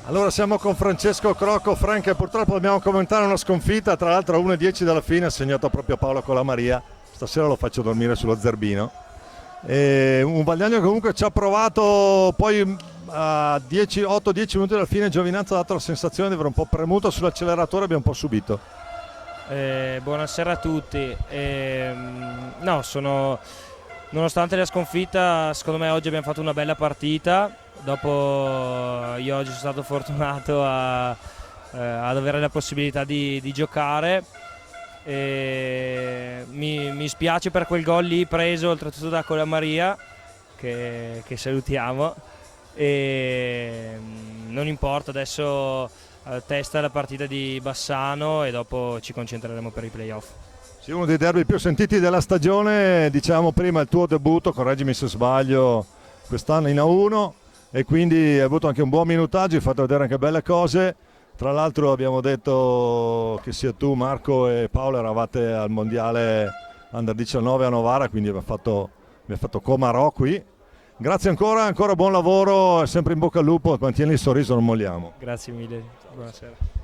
Allora siamo con Francesco Crocco, Frank, e purtroppo dobbiamo commentare una sconfitta, tra l'altro a 1:10 dalla fine ha segnato proprio Paolo Colamaria, stasera lo faccio dormire sullo zerbino. E un Vagliano che comunque ci ha provato, poi a 8-10 minuti dalla fine Giovinazzo ha dato la sensazione di aver un po' premuto sull'acceleratore e abbiamo un po' subito. Buonasera a tutti. No, nonostante la sconfitta, secondo me oggi abbiamo fatto una bella partita. Dopo io oggi sono stato fortunato ad avere la possibilità di giocare. Mi spiace per quel gol lì preso oltretutto da Colamaria, che salutiamo. Non importa, adesso testa la partita di Bassano e dopo ci concentreremo per i playoff. Sì, uno dei derby più sentiti della stagione, diciamo prima il tuo debutto, correggimi se sbaglio, quest'anno in A1 e quindi hai avuto anche un buon minutaggio, hai fatto vedere anche belle cose. Tra l'altro abbiamo detto che sia tu, Marco e Paolo eravate al mondiale Under 19 a Novara, quindi abbiamo fatto Comarò qui. Grazie ancora buon lavoro e sempre in bocca al lupo, mantieni il sorriso, non molliamo. Grazie mille, buonasera.